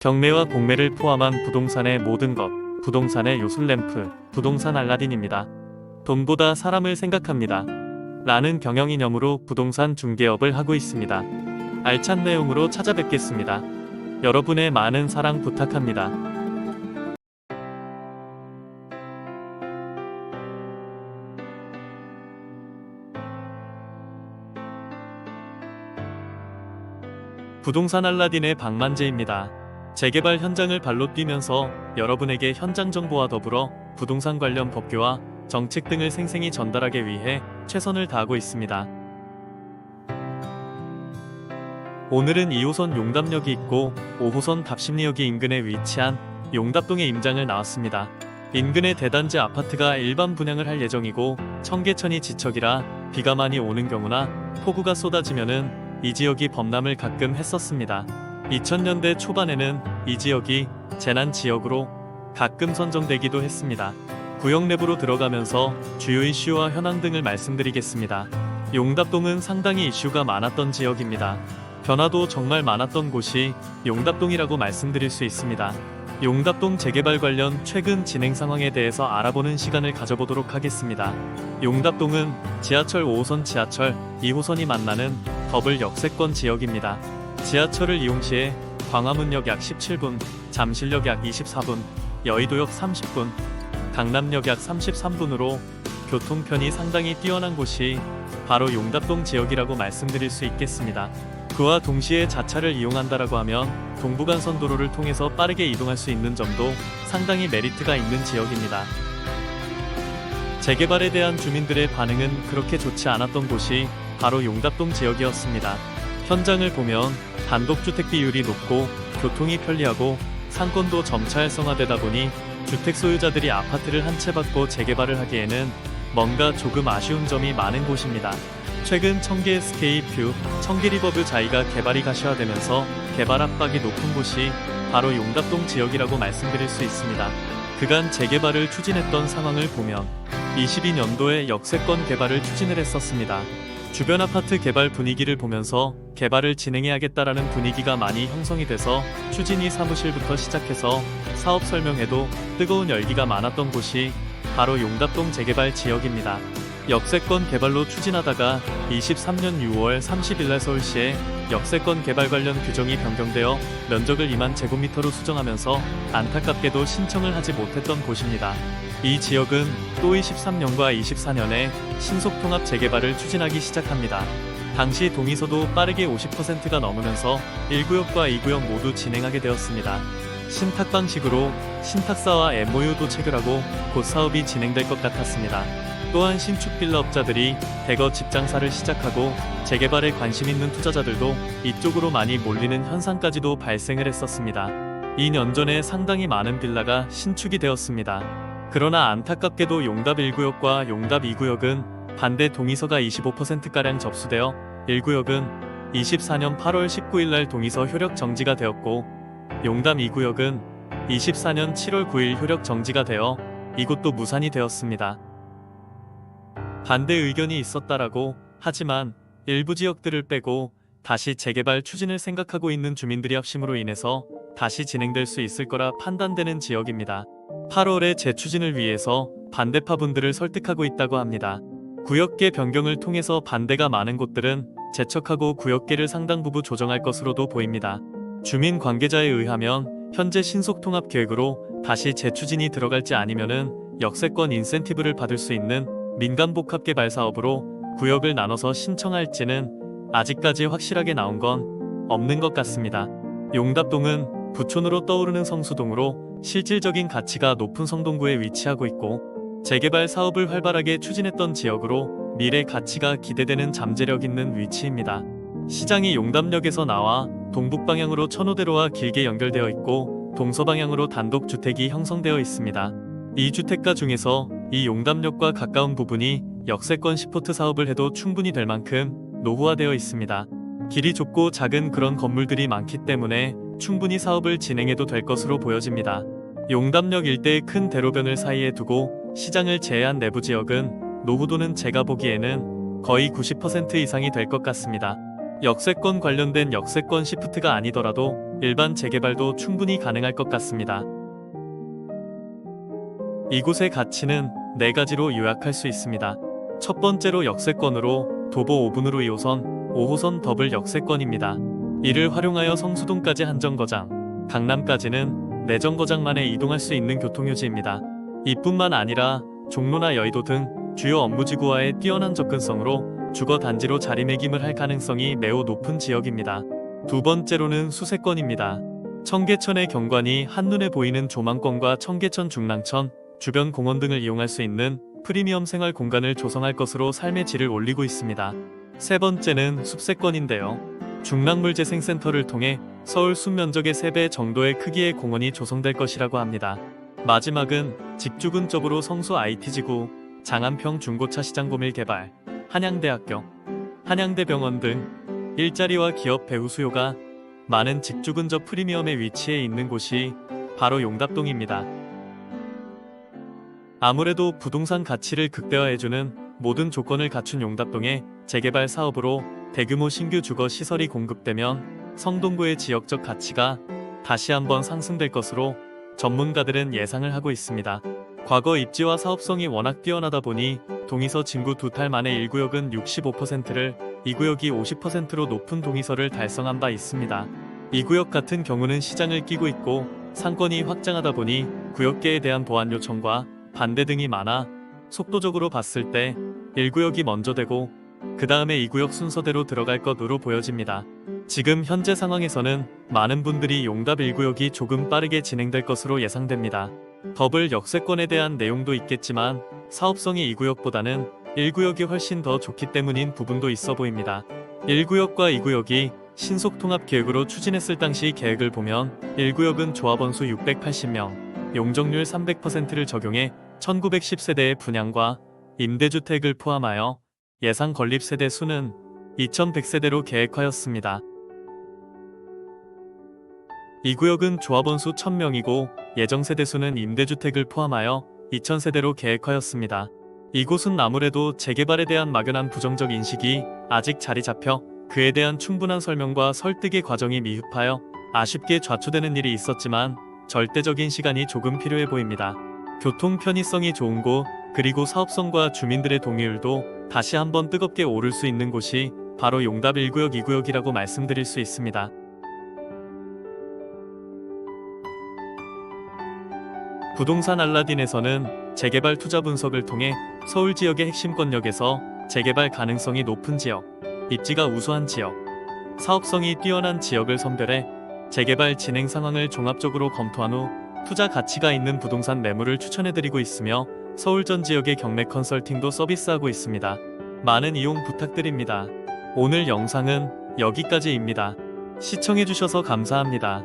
경매와 공매를 포함한 부동산의 모든 것, 부동산의 요술램프, 부동산 알라딘입니다. 돈보다 사람을 생각합니다. 라는 경영이념으로 부동산 중개업을 하고 있습니다. 알찬 내용으로 찾아뵙겠습니다. 여러분의 많은 사랑 부탁합니다. 부동산 알라딘의 박만재입니다. 재개발 현장을 발로 뛰면서 여러분에게 현장 정보와 더불어 부동산 관련 법규와 정책 등을 생생히 전달하기 위해 최선을 다하고 있습니다. 오늘은 2호선 용답역이 있고 5호선 답심리역이 인근에 위치한 용답동에 임장을 나왔습니다. 인근의 대단지 아파트가 일반 분양을 할 예정이고 청계천이 지척이라 비가 많이 오는 경우나 폭우가 쏟아지면은 이 지역이 범람을 가끔 했었습니다. 2000년대 초반에는 이 지역이 재난지역으로 가끔 선정되기도 했습니다. 구역 내부로 들어가면서 주요 이슈와 현황 등을 말씀드리겠습니다. 용답동은 상당히 이슈가 많았던 지역입니다. 변화도 정말 많았던 곳이 용답동이라고 말씀드릴 수 있습니다. 용답동 재개발 관련 최근 진행 상황에 대해서 알아보는 시간을 가져보도록 하겠습니다. 용답동은 지하철 5호선 지하철 2호선이 만나는 더블 역세권 지역입니다. 지하철을 이용 시에 광화문역 약 17분, 잠실역 약 24분, 여의도역 30분, 강남역 약 33분으로 교통편이 상당히 뛰어난 곳이 바로 용답동 지역이라고 말씀드릴 수 있겠습니다. 그와 동시에 자차를 이용한다라고 하면 동부간선 도로를 통해서 빠르게 이동할 수 있는 점도 상당히 메리트가 있는 지역입니다. 재개발에 대한 주민들의 반응은 그렇게 좋지 않았던 곳이 바로 용답동 지역이었습니다. 현장을 보면 단독주택 비율이 높고 교통이 편리하고 상권도 점차 활성화되다 보니 주택 소유자들이 아파트를 한 채 받고 재개발을 하기에는 뭔가 조금 아쉬운 점이 많은 곳입니다. 최근 청계 SK뷰, 청계리버뷰 자이가 개발이 가시화되면서 개발 압박이 높은 곳이 바로 용답동 지역이라고 말씀드릴 수 있습니다. 그간 재개발을 추진했던 상황을 보면 22년도에 역세권 개발을 추진을 했었습니다. 주변 아파트 개발 분위기를 보면서 개발을 진행해야겠다라는 분위기가 많이 형성이 돼서 추진위 사무실부터 시작해서 사업 설명회도 뜨거운 열기가 많았던 곳이 바로 용답동 재개발 지역입니다. 역세권 개발로 추진하다가 23년 6월 30일날 서울시에 역세권 개발 관련 규정이 변경되어 면적을 2만 제곱미터로 수정하면서 안타깝게도 신청을 하지 못했던 곳입니다. 이 지역은 또 23년과 24년에 신속통합 재개발을 추진하기 시작합니다. 당시 동의서도 빠르게 50%가 넘으면서 1구역과 2구역 모두 진행하게 되었습니다. 신탁 방식으로 신탁사와 MOU도 체결하고 곧 사업이 진행될 것 같았습니다. 또한 신축 빌라업자들이 대거 집장사를 시작하고 재개발에 관심 있는 투자자들도 이쪽으로 많이 몰리는 현상까지도 발생을 했었습니다. 2년 전에 상당히 많은 빌라가 신축이 되었습니다. 그러나 안타깝게도 용답 1구역과 용답 2구역은 반대 동의서가 25%가량 접수되어 1구역은 24년 8월 19일날 동의서 효력 정지가 되었고 용답 2구역은 24년 7월 9일 효력 정지가 되어 이곳도 무산이 되었습니다. 반대 의견이 있었다라고 하지만 일부 지역들을 빼고 다시 재개발 추진을 생각하고 있는 주민들의 합심으로 인해서 다시 진행될 수 있을 거라 판단되는 지역입니다. 8월에 재추진을 위해서 반대파분들을 설득하고 있다고 합니다. 구역계 변경을 통해서 반대가 많은 곳들은 재척하고 구역계를 상당 부분 조정할 것으로도 보입니다. 주민 관계자에 의하면 현재 신속통합 계획으로 다시 재추진이 들어갈지 아니면은 역세권 인센티브를 받을 수 있는 민간복합개발 사업으로 구역을 나눠서 신청할지는 아직까지 확실하게 나온 건 없는 것 같습니다. 용답동은 부촌으로 떠오르는 성수동으로 실질적인 가치가 높은 성동구에 위치하고 있고 재개발 사업을 활발하게 추진했던 지역으로 미래 가치가 기대되는 잠재력 있는 위치입니다. 시장이 용답역에서 나와 동북방향으로 천호대로와 길게 연결되어 있고 동서방향으로 단독주택이 형성되어 있습니다. 이 주택가 중에서 이 용답역과 가까운 부분이 역세권 시포트 사업을 해도 충분히 될 만큼 노후화되어 있습니다. 길이 좁고 작은 그런 건물들이 많기 때문에 충분히 사업을 진행해도 될 것으로 보여집니다. 용답역 일대의 큰 대로변을 사이에 두고 시장을 제외한 내부 지역은 노후도는 제가 보기에는 거의 90% 이상이 될 것 같습니다. 역세권 관련된 역세권 시프트가 아니더라도 일반 재개발도 충분히 가능할 것 같습니다. 이곳의 가치는 4가지로 요약할 수 있습니다. 첫 번째로 역세권으로 도보 5분으로 2호선, 5호선 더블 역세권입니다. 이를 활용하여 성수동까지 한정거장, 강남까지는 내정거장만에 이동할 수 있는 교통요지입니다. 이뿐만 아니라 종로나 여의도 등 주요 업무지구와의 뛰어난 접근성으로 주거단지로 자리매김을 할 가능성이 매우 높은 지역입니다. 두 번째로는 수세권입니다. 청계천의 경관이 한눈에 보이는 조망권과 청계천 중랑천, 주변 공원 등을 이용할 수 있는 프리미엄 생활 공간을 조성할 것으로 삶의 질을 올리고 있습니다. 세 번째는 숲세권인데요. 중랑물재생센터를 통해 서울 숲 면적의 3배 정도의 크기의 공원이 조성될 것이라고 합니다. 마지막은 직주 근접으로 성수 IT지구, 장안평 중고차 시장 고밀 개발, 한양대학교, 한양대병원 등 일자리와 기업 배후 수요가 많은 직주 근접 프리미엄에 위치해 있는 곳이 바로 용답동입니다. 아무래도 부동산 가치를 극대화해주는 모든 조건을 갖춘 용답동의 재개발 사업으로 대규모 신규 주거 시설이 공급되면 성동구의 지역적 가치가 다시 한번 상승될 것으로 전문가들은 예상을 하고 있습니다. 과거 입지와 사업성이 워낙 뛰어나다 보니 동의서 진구 2탈 만에 1구역은 65%를, 2구역이 50%로 높은 동의서를 달성한 바 있습니다. 2구역 같은 경우는 시장을 끼고 있고 상권이 확장하다 보니 구역계에 대한 보완 요청과 반대 등이 많아 속도적으로 봤을 때 1구역이 먼저 되고 그 다음에 2구역 순서대로 들어갈 것으로 보여집니다. 지금 현재 상황에서는 많은 분들이 용답 1구역이 조금 빠르게 진행될 것으로 예상됩니다. 더블 역세권에 대한 내용도 있겠지만 사업성이 2구역보다는 1구역이 훨씬 더 좋기 때문인 부분도 있어 보입니다. 1구역과 2구역이 신속통합계획으로 추진했을 당시 계획을 보면 1구역은 조합원수 680명, 용적률 300%를 적용해 1910세대의 분양과 임대주택을 포함하여 예상 건립세대 수는 2100세대로 계획하였습니다. 2구역은 조합원수 1000명이고 예정세대 수는 임대주택을 포함하여 2000세대로 계획하였습니다. 이곳은 아무래도 재개발에 대한 막연한 부정적 인식이 아직 자리 잡혀 그에 대한 충분한 설명과 설득의 과정이 미흡하여 아쉽게 좌초되는 일이 있었지만 절대적인 시간이 조금 필요해 보입니다. 교통 편의성이 좋은 곳, 그리고 사업성과 주민들의 동의율도 다시 한번 뜨겁게 오를 수 있는 곳이 바로 용답 1구역, 2구역이라고 말씀드릴 수 있습니다. 부동산 알라딘에서는 재개발 투자 분석을 통해 서울 지역의 핵심 권역에서 재개발 가능성이 높은 지역, 입지가 우수한 지역, 사업성이 뛰어난 지역을 선별해 재개발 진행 상황을 종합적으로 검토한 후 투자 가치가 있는 부동산 매물을 추천해드리고 있으며 서울 전 지역의 경매 컨설팅도 서비스하고 있습니다. 많은 이용 부탁드립니다. 오늘 영상은 여기까지입니다. 시청해주셔서 감사합니다.